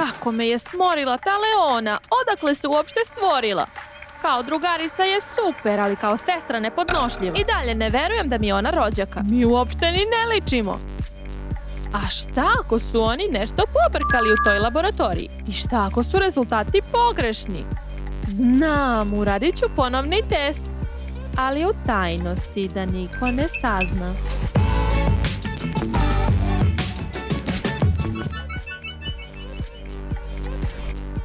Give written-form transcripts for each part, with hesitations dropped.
Kako me je smorila ta Leona, odakle se uopšte stvorila? Kao drugarica je super, ali kao sestra nepodnošljiva. I dalje ne verujem da mi je ona rođaka. Mi uopšte ni ne ličimo. A šta ako su oni nešto pobrkali u toj laboratoriji? I šta ako su rezultati pogrešni? Znam, uradit ću ponovni test. Ali u tajnosti, da niko ne sazna.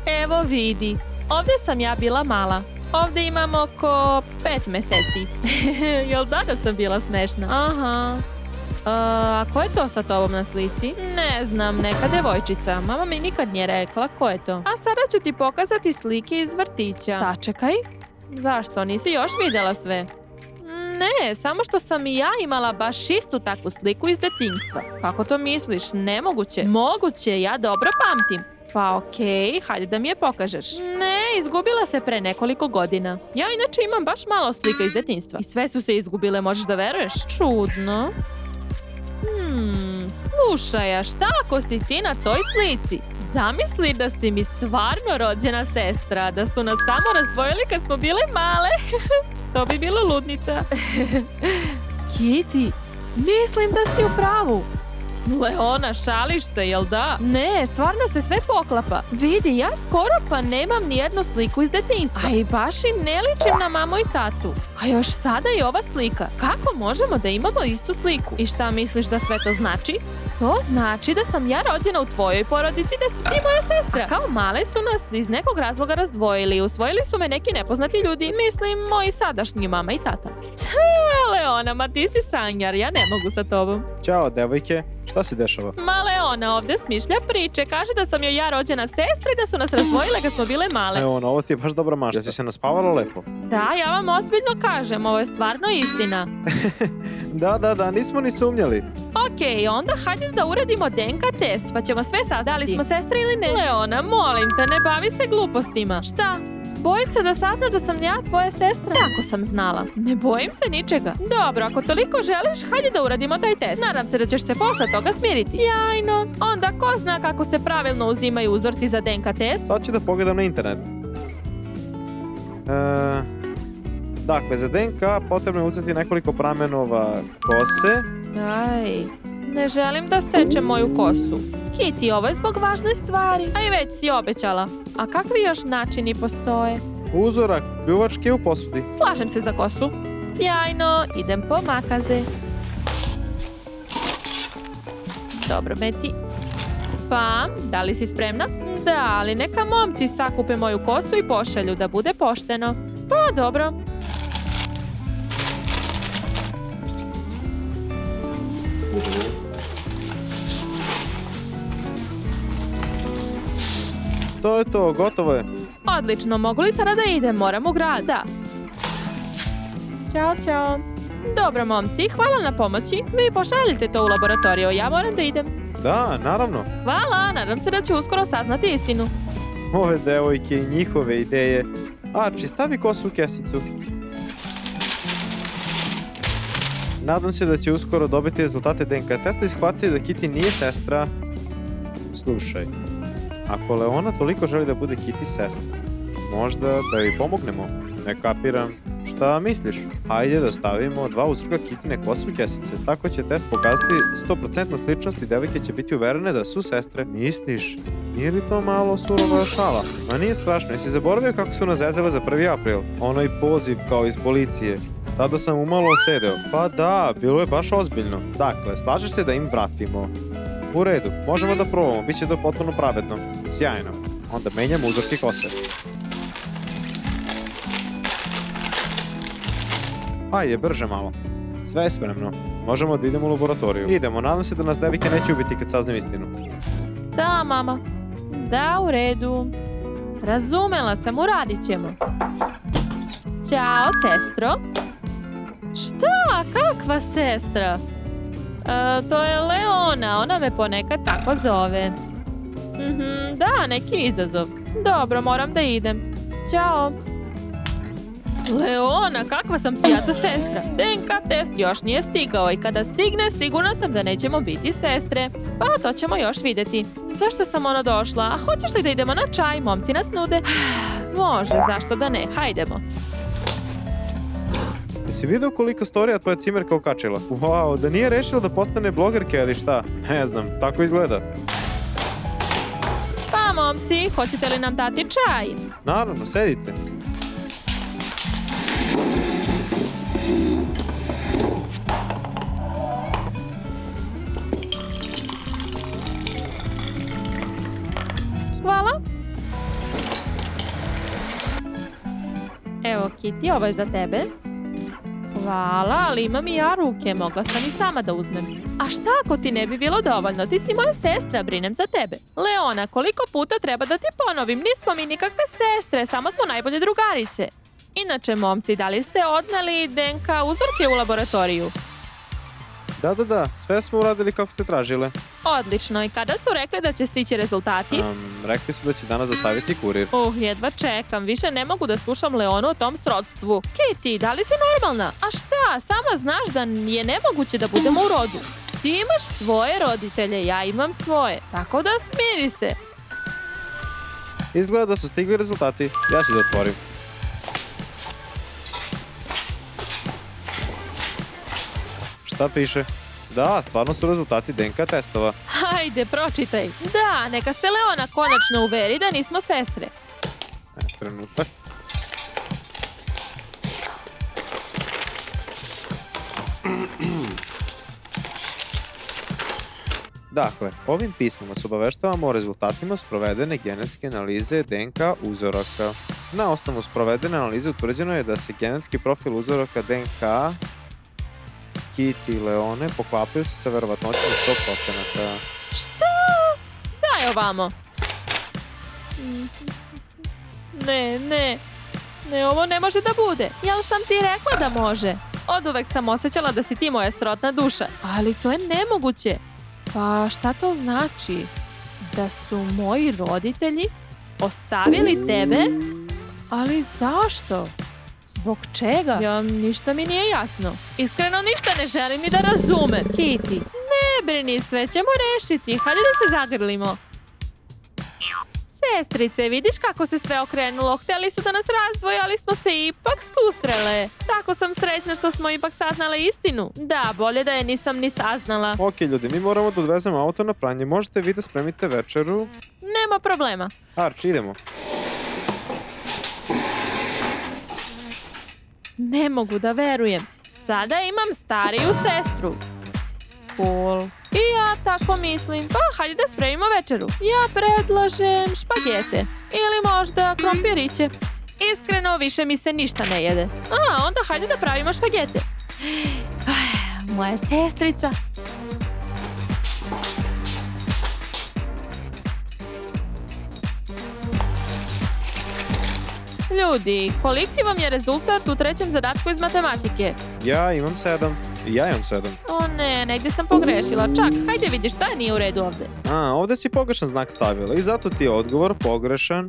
Evo vidi, ovdje sam ja bila mala. Ovdje imam oko 5 meseci. Jel da sam bila smešna? Aha. A ko je to sa tobom na slici? Ne znam, neka devojčica. Mama mi nikad nije rekla ko je to. A sada ću ti pokazati slike iz vrtića. Sačekaj. Zašto? Nisi još vidjela sve? Ne, samo što sam i ja imala baš istu takvu sliku iz detinjstva. Kako to misliš? Nemoguće. Moguće, ja dobro pamtim. Pa okej, hajde da mi je pokažeš. Ne, izgubila se pre nekoliko godina. Ja inače imam baš malo slika iz detinjstva. I sve su se izgubile, možeš da veruješ? Čudno. Slušaj, a šta ako si ti na toj slici? Zamisli da si mi stvarno rođena sestra, da su nas samo razdvojili kad smo bile male. To bi bilo ludnica. Kitty, mislim da si u pravu. Leona, šališ se, jel da? Ne, stvarno se sve poklapa. Vidi, ja skoro pa nemam nijednu sliku iz detinjstva. A i baš i ne ličim na mamu i tatu. A još sada i ova slika. Kako možemo da imamo istu sliku? I šta misliš da sve to znači? To znači da sam ja rođena u tvojoj porodici, da si ti moja sestra. A kao male su nas iz nekog razloga razdvojili. Usvojili su me neki nepoznati ljudi. Mislim, moji sadašnji mama i tata. Leona, ma ti si sanjar, ja ne mogu sa tobom. Ćao, devojke. Šta se dešava? Ma Leona ovdje smišlja priče. Kaže da sam joj ja rođena sestra i da su nas razdvojile kad smo bile male. Leona, ovo ti je baš dobra mašta. Jesi se naspavala lepo? Da, ja vam ozbiljno kažem, ovo je stvarno istina. Da, nismo ni sumnjali. Okej, onda hajde da uradimo DNK test, pa ćemo sve saznati da li smo sestre ili ne. Leona, molim te, ne bavi se glupostima. Šta? Bojiš se da saznaš da sam ja tvoja sestra? Tako sam znala. Ne bojim se ničega. Dobro, ako toliko želiš, hajde da uradimo taj test. Nadam se da ćeš se posle toga smiriti. Sjajno. Onda ko zna kako se pravilno uzimaju uzorci za DNK test? Sad ću da pogledam na internet. Dakle, za DNK potrebno je uzeti nekoliko pramenova kose. Aj, ne želim da sečem moju kosu. Kitty, ovo je zbog važne stvari. A i već si obećala. A kakvi još načini postoje? Uzorak pljuvačke u posudi. Slažem se za kosu. Sjajno, idem po makaze. Dobro, Meti. Pa, da li si spremna? Da, ali neka momci sakupe moju kosu i pošalju da bude pošteno. Pa, dobro. To je to, gotovo je. Odlično, mogu li sada da idem? Moram u grad, da. Ćao. Dobro, momci, hvala na pomoći. Vi pošaljite to u laboratoriju, ja moram da idem. Da, naravno. Hvala, nadam se da ću uskoro saznati istinu. Ove devojke i njihove ideje. Archie, stavi kosu u kesicu. Nadam se da će uskoro dobiti rezultate DNK testa i shvatiti da Kitty nije sestra. Slušaj, ako Leona toliko želi da bude Kitty sestra, možda da joj pomognemo. Ne kapiram. Šta misliš? Hajde da stavimo 2 uzorka Kittyne kose u kesice. Tako će test pokazati 100% sličnost i devojke će biti uverene da su sestre. Misliš? Nije li to malo surova šala? Ma nije strašno. Jesi zaboravio kako su nas zezale za 1. april? Onaj poziv kao iz policije. Tada sam umalo osedeo. Pa da, bilo je baš ozbiljno. Dakle, slažeš se da im vratimo? U redu, možemo da probamo, bit će to potpuno pravedno. Sjajno. Onda menjamo uzorke kose. Ajde, brže malo. Sve je spremno. Možemo da idemo u laboratoriju. Idemo, nadam se da nas devike neće ubiti kad saznaju istinu. Da, mama. Da, u redu. Razumela sam, uradit ćemo. Ćao, sestro. Šta? Kakva sestra? To je Leona, ona me ponekad tako zove. Da, neki izazov. Dobro, moram da idem. Ćao. Leona, kakva sam ti ja tu sestra? DNK test još nije stigao i kada stigne sigurna sam da nećemo biti sestre. Pa to ćemo još vidjeti. Zašto sam došla? A hoćeš li da idemo na čaj? Momci nas nude. Može, zašto da ne? Hajdemo. Jesi vidio koliko storija tvoja cimerka okačila? Wow, da nije rešila da postane blogerka ili šta? Ne znam, tako izgleda. Pa momci, hoćete li nam dati čaj? Naravno, sedite. Hvala. Evo, Kitty, ovo je za tebe. Hvala, ali imam i ja ruke, mogla sam i sama da uzmem. A šta ako ti ne bi bilo dovoljno? Ti si moja sestra, brinem za tebe. Leona, koliko puta treba da ti ponovim? Nismo mi nikakve sestre, samo smo najbolje drugarice. Inače, momci, da li ste odneli DNK uzorke u laboratoriju? Da, sve smo uradili kako ste tražile. Odlično, i kada su rekli da će stići rezultati? Rekli su da će danas dostaviti kurir. Jedva čekam, više ne mogu da slušam Leonu o tom srodstvu. Kitty, da li si normalna? A šta, sama znaš da je nemoguće da budemo u rodu. Ti imaš svoje roditelje, ja imam svoje, tako da smiri se. Izgleda da su stigli rezultati, ja ću da otvorim. Šta piše? Da, stvarno su rezultati DNK testova. Hajde, pročitaj. Da, neka se Leona konačno uveri da nismo sestre. Trenutak. Dakle, ovim pismom vas obaveštavamo o rezultatima sprovedene genetske analize DNK uzoraka. Na osnovu sprovedene analize utvrđeno je da se genetski profil uzoraka DNK Kitty i Leone poklapaju se sa verovatnoćom 100%. Šta? Daj ovamo. Ne, ovo ne može da bude. Jel sam ti rekla da može? Oduvek sam osjećala da si ti moja srodna duša. Ali to je nemoguće. Pa šta to znači? Da su moji roditelji ostavili tebe? Ali zašto? Zbog čega? Ništa mi nije jasno. Iskreno ništa ne želim ni da razumem. Kitty, ne brini, sve ćemo rešiti. Hajde da se zagrlimo. Sestrice, vidiš kako se sve okrenulo. Hteli su da nas razdvoje, ali smo se ipak susrele. Tako sam srećna što smo ipak saznale istinu. Da, bolje da je nisam ni saznala. Ok, ljudi, mi moramo da odvezemo auto na pranje. Možete vi da spremite večeru? Nema problema. Arch, idemo. Ne mogu da verujem. Sada imam stariju sestru. Cool. I ja tako mislim. Pa hajde da spremimo večeru. Ja predlažem špagete. Ili možda krompiriće. Iskreno više mi se ništa ne jede. Onda hajde da pravimo špagete. Moja sestrica. Ljudi, koliki vam je rezultat u trećem zadatku iz matematike? Ja imam 7. I ja imam 7. O ne, negdje sam pogrešila. Čak, hajde vidi šta nije u redu ovdje. Ovdje si pogrešan znak stavila i zato ti je odgovor pogrešan.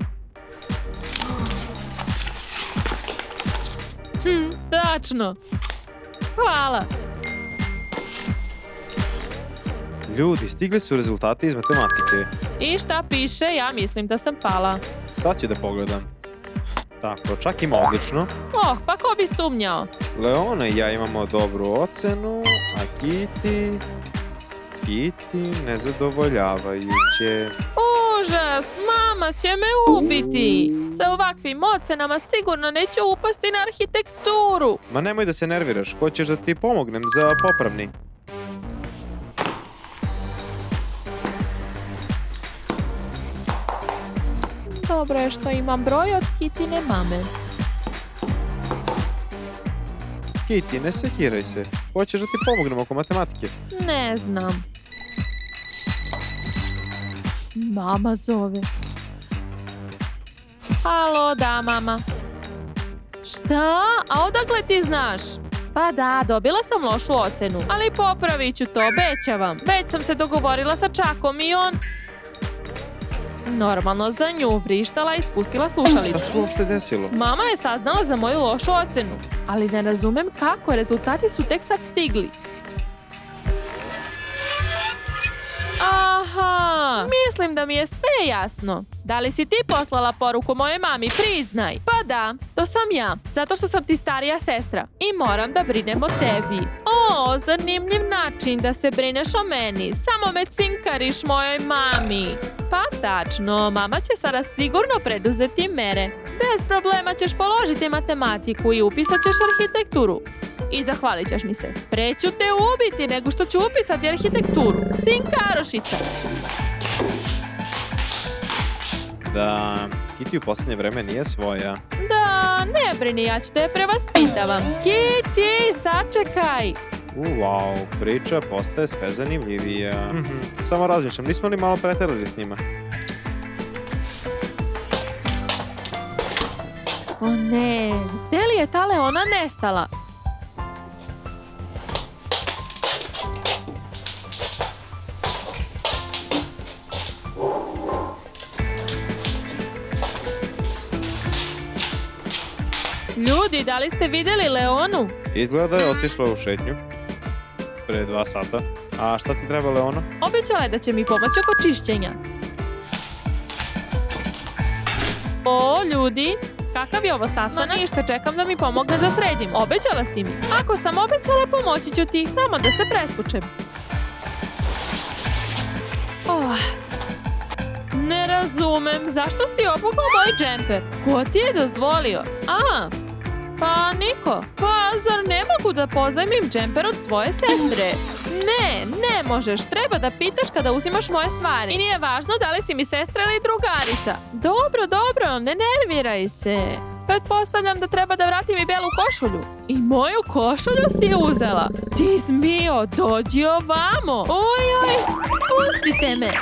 Tačno. Hvala. Ljudi, stigli su rezultati iz matematike. I šta piše? Ja mislim da sam pala. Sad ću da pogledam. Tako, čak ima odlično. Pa ko bi sumnjao? Leona i ja imamo dobru ocenu, a Kitty nezadovoljavajuće. Užas, mama će me ubiti. Sa ovakvim ocenama sigurno neću upasti na arhitekturu. Ma nemoj da se nerviraš, hoćeš da ti pomognem za popravni. Dobro je što imam broj od Kitine mame. Kitty, ne sekiraj se. Hoćeš da ti pomognem oko matematike? Ne znam. Mama zove. Halo, da, mama. Šta? A odakle ti znaš? Pa da, dobila sam lošu ocenu, ali popravit ću to, obećavam. Već sam se dogovorila sa Čakom i on... Normalno za nju, vrištala i spustila Šta slušalicu. se uopšte desilo? Mama je saznala za moju lošu ocenu, ali ne razumem kako, rezultati su tek sad stigli. Aha, mislim da mi je sve jasno. Da li si ti poslala poruku mojoj mami, priznaj? Pa da, to sam ja, zato što sam ti starija sestra i moram da brinem o tebi. O, zanimljiv način da se brineš o meni, samo me cinkariš mojoj mami. Pa tačno, mama će sada sigurno preduzeti mere. Bez problema ćeš položiti matematiku i upisat ćeš arhitekturu. I zahvalit ćeš mi se. Pre ću te ubiti nego što ću upisati arhitekturu. Cinkarošica. Da, Kitty u posljednje vreme nije svoja. Da, ne brini, ja ću te prevaspitavam. Kitty, sačekaj. Wow, priča postaje sve zanimljivija. Samo razmišljam, nismo li malo preterali s njima? O ne, gde li je ta Leona nestala? Ljudi, da li ste vidjeli Leonu? Izgleda da je otišla u šetnju. Pre 2 sata. A šta ti treba, Leona? Obećala je da će mi pomoći oko čišćenja. O, ljudi, kakav je ovo sastanak? Ništa, čekam da mi pomogne da sredim. Obećala si mi. Ako sam obećala, pomoći ću ti. Samo da se presvučem. Ne razumem, zašto si obukla moj džemper? Ko ti je dozvolio? Pa niko. Pa zar ne mogu da pozajmim džemper od svoje sestre? Ne možeš. Treba da pitaš kada uzimaš moje stvari. I nije važno da li si mi sestra ili drugarica. Dobro, ne nerviraj se. Pretpostavljam da treba da vratim i belu košulju. I moju košulju si uzela. Ti zmijo, dođi ovamo. Oj, pustite me.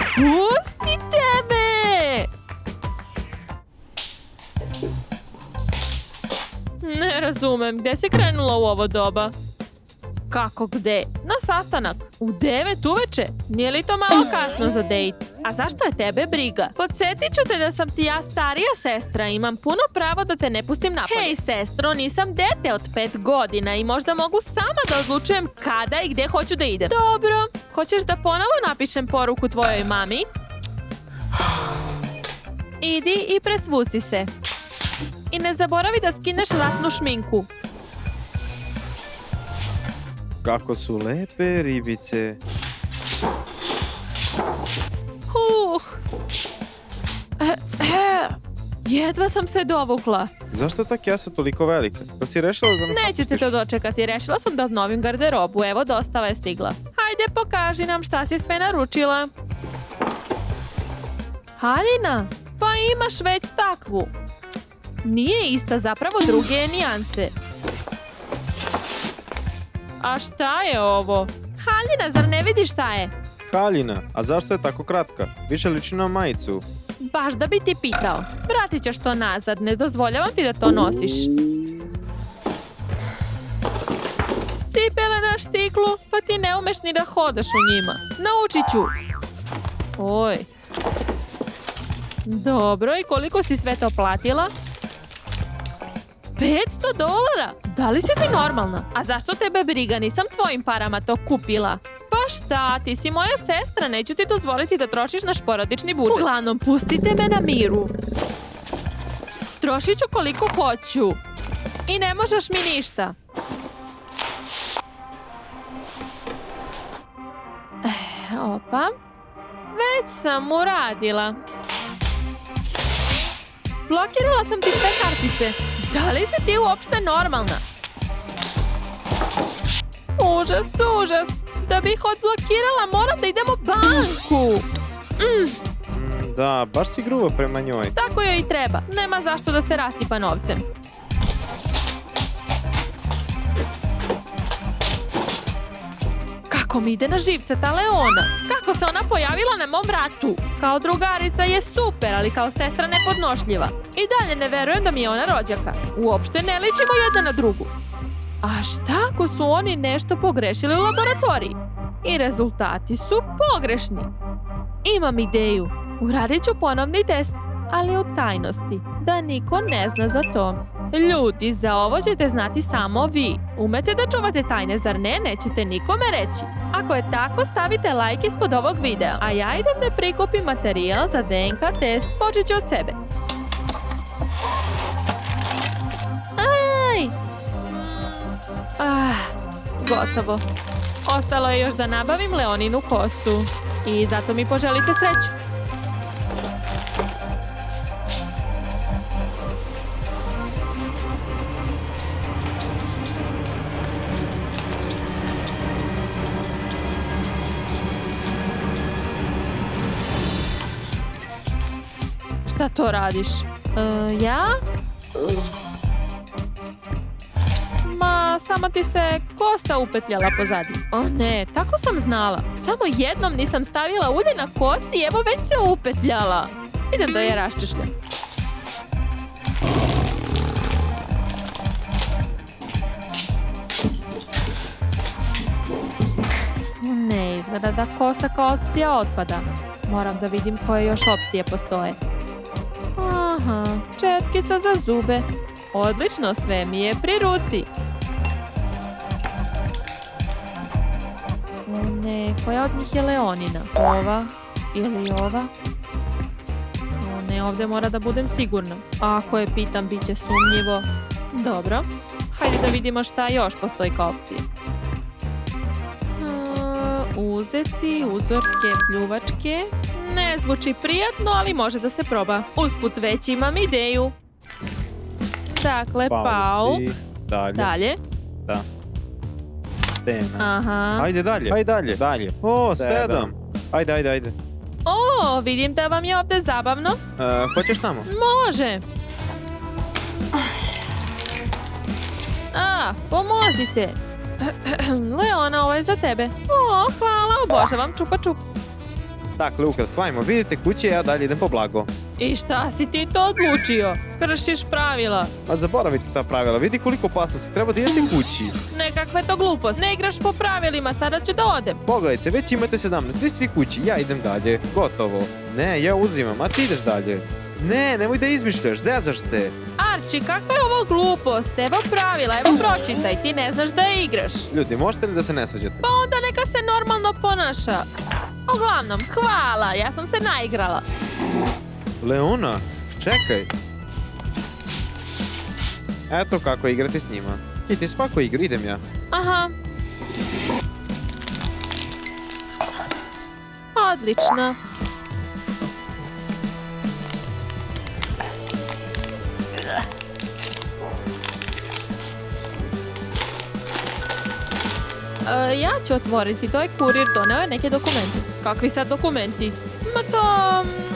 Ne razumem, gde si krenula u ovo doba? Kako gde? Na sastanak. U 9 uveče? Nije li to malo kasno za dejt? A zašto je tebe briga? Podsjetit ću te da sam ti ja starija sestra i imam puno pravo da te ne pustim napolje. Hej sestro, nisam dete od 5 godina i možda mogu sama da odlučujem kada i gde hoću da idem. Dobro, hoćeš da ponovo napišem poruku tvojoj mami? Idi i presvuci se. I ne zaboravi da skineš ratnu šminku. Kako su lepe ribice. Jedva sam se dovukla. Zašto je ta kesa toliko velika? Pa si rešila da nas Nećete napustiš? to dočekati, rešila sam da obnovim garderobu. Evo, dostava je stigla. Hajde, pokaži nam šta si sve naručila. Haljina, pa imaš već takvu. Nije ista, zapravo druge je nijanse. A šta je ovo? Haljina, zar ne vidiš šta je? Haljina, a zašto je tako kratka? Više liči na majicu. Baš da bi ti pitao. Vratit ćeš to nazad, ne dozvoljavam ti da to nosiš. Cipele na štiklu, pa ti ne umeš ni da hodaš u njima. Naučit ću. Oj. Dobro, i koliko si sve to platila? $500? Da li si ti normalna? A zašto tebe briga? Nisam tvojim parama to kupila. Pa šta, ti si moja sestra, neću ti dozvoliti da trošiš naš porodični budžet. Uglavnom, pustite me na miru. Trošit ću koliko hoću. I ne možeš mi ništa. Opa. Već sam uradila. Blokirala sam ti sve kartice. Da li si ti uopšte normalna? Užas. Da bih odblokirala, moram da idem u banku. Da, baš si grubo prema njoj. Tako joj i treba. Nema zašto da se rasipa novcem. Kako mi ide na živce ta Leona? Kako se ona pojavila na mom vratu? Kao drugarica je super, ali kao sestra nepodnošljiva. I dalje ne verujem da mi je ona rođaka. Uopšte ne ličimo jedna na drugu. A šta ako su oni nešto pogrešili u laboratoriji? I rezultati su pogrešni. Imam ideju. Uradit ću ponovni test, ali u tajnosti, da niko ne zna za to. Ljudi, za ovo ćete znati samo vi. Umete da čuvate tajne, zar ne? Nećete nikome reći. Ako je tako, stavite like ispod ovog videa, a ja idem da prikupim materijal za DNK test. Počet ću od sebe. Aj! Gotovo. Ostalo je još da nabavim Leoninu kosu. I zato mi poželite sreću. Šta to radiš? Ja? Ma, samo ti se kosa upetljala pozadi. O ne, tako sam znala. Samo jednom nisam stavila ulje na kosi i evo već se upetljala. Idem da je raščešljam. Ne, izgleda da kosa kao opcija otpada. Moram da vidim koje još opcije postoje. Aha, četkica za zube. Odlično, sve mi je pri ruci. O ne, koja od njih je Leonina? Ova ili ova? O ne, ovdje mora da budem sigurna. Ako je pitam, bit će sumnjivo. Dobro, hajde da vidimo šta još postoji kao opcije. Uzeti uzorke pljuvačke. Ne zvuči prijatno, ali može da se proba. Usput već imam ideju. Dakle, pauk. Dalje. Da. Stena. Aha. Ajde dalje. Dalje. O, 7. Ajde. O, vidim da vam je ovdje zabavno. Hoćeš tamo? Može. Pomozite. Leona, ovo je za tebe. O, hvala, obožavam čupa čups. Dakle, ukratko, ajmo, vidite kuće, ja dalje idem po blago. I šta si ti to odlučio? Kršiš pravila. A zaboravite ta pravila, vidi koliko opasnosti, treba da idete kući. Nekakve to glupost. Ne igraš po pravilima, sada ću da odem. Pogledajte, već imate 17, vi svi kući, ja idem dalje, gotovo. Ne, ja uzimam, a ti ideš dalje. Ne, nemoj da izmišljaš, zezaš se. Archie, kakva je ovo glupost? Evo pravila, evo pročitaj, ti ne znaš da igraš. Ljudi, možete li da se ne svađate? Pa onda neka se normalno ponaša. Uglavnom, hvala, ja sam se naigrala. Leona, čekaj. Eto kako igrati s njima. Kitty, spako igru, idem ja. Aha. Odlično. Ja ću otvoriti, to je kurir, doneo je neke dokumente. Kakvi sad dokumenti?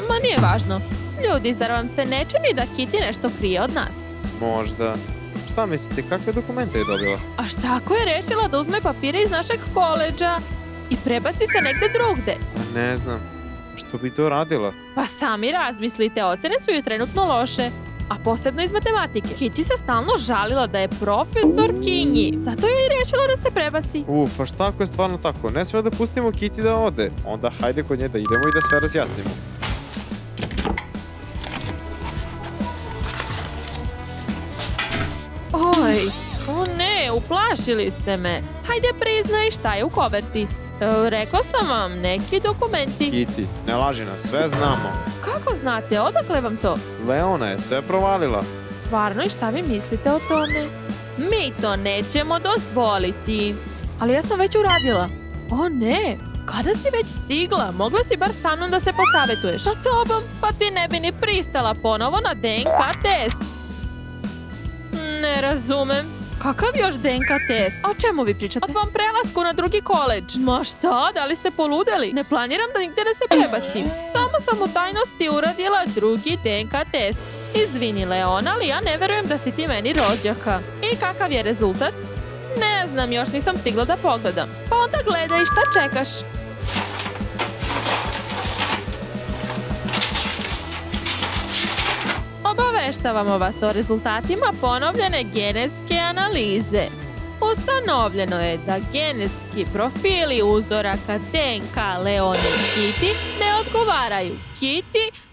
Ma nije važno. Ljudi, zar vam se ne čini da Kitty nešto krije od nas? Možda. Šta mislite, kakve dokumente je dobila? A šta ako je rešila da uzme papire iz našeg koledža i prebaci se negde drugde? Ne znam. Što bi to radila? Pa sami razmislite, ocene su joj trenutno loše. A posebno iz matematike. Kitty se stalno žalila da je profesor Kingi. Zato je i rešila da se prebaci. A šta ako je stvarno tako? Ne sme da pustimo Kitty da ode. Onda hajde kod nje da idemo i da sve razjasnimo. Oj, o ne, uplašili ste me. Hajde priznaj šta je u koverti. Rekla sam vam, neki dokumenti. Kitty, ne laži nas, sve znamo. Kako znate, odakle vam to? Leona je sve provalila. Stvarno, i šta vi mislite o tome? Mi to nećemo dozvoliti. Ali ja sam već uradila. O ne, kada si već stigla? Mogla si bar sa mnom da se posavetuješ. Sa tobom? Pa ti ne bi ni pristala ponovo na DNK test. Ne razumem. Kakav još DNK test? O čemu vi pričate? O tvom prelasku na drugi koledž. Ma šta? Da li ste poludeli? Ne planiram da nigde da se prebacim. Samo sam u tajnosti uradila drugi DNK test. Izvini, Leona, ali ja ne verujem da si ti meni rođaka. I kakav je rezultat? Ne znam, još nisam stigla da pogledam. Pa onda gledaj, šta čekaš? Obaveštavamo vas o rezultatima ponovljene genetske analize. Ustanovljeno je da genetski profili uzoraka DNK Leone i Kitty ne odgovaraju.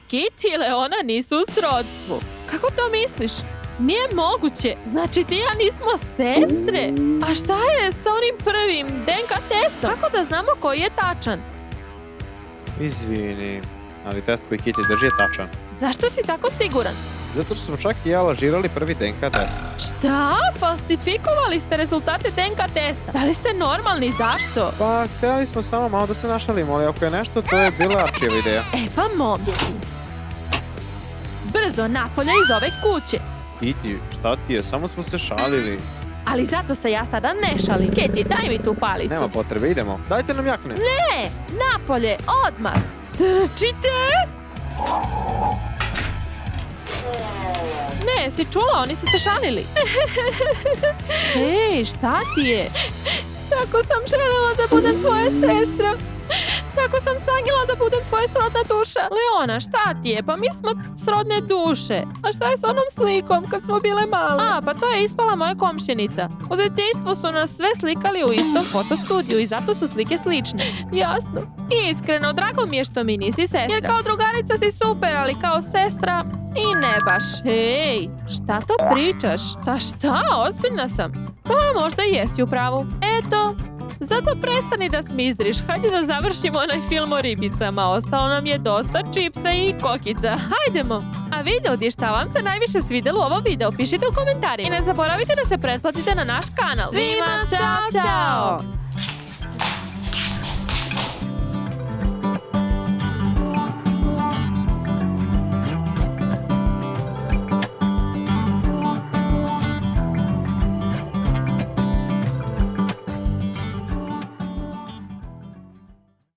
Kitty i Leona nisu u srodstvu. Kako to misliš? Nije moguće. Znači ti i ja nismo sestre. A šta je sa onim prvim DNK testom? Kako da znamo koji je tačan? Izvini, ali test koji Kitty drži je tačan. Zašto si tako siguran? Zato što smo čak i ja lažirali prvi DNK test. Šta? Falsifikovali ste rezultate DNK testa? Da li ste normalni? Zašto? Pa, htjeli smo samo malo da se našalimo, ali ako je nešto, to je bila Arčijeva ideja. E pa momci. Brzo napolje iz ove kuće. Kitty, šta ti je? Samo smo se šalili. Ali zato se ja sada ne šalim. Kitty, daj mi tu palicu. Nema potrebe, idemo. Dajte nam jakne. Ne, napolje, odmah. Trčite! Ne, si čula, oni su se šalili. Ej, šta ti je? Tako sam željela da budem tvoja sestra. Tako sam sanjala da budem tvoja srodna duša. Leona, šta ti je? Pa mi smo srodne duše. A šta je s onom slikom kad smo bile male? A, pa to je ispala moja komšinica. U djetinjstvu su nas sve slikali u istom fotostudiju i zato su slike slične. Jasno. Iskreno, drago mi je što mi nisi sestra. Jer kao drugarica si super, ali kao sestra i ne baš. Hej, šta to pričaš? Pa šta, ozbiljna sam. Pa možda i jesi u pravu. Eto, zato prestani da smizdriš, hajde da završimo onaj film o ribicama, ostalo nam je dosta čipsa i kokica, hajdemo! A video ti šta vam se najviše svidjelo u ovom videu, pišite u komentarima i ne zaboravite da se pretplatite na naš kanal. Svima čao, čao!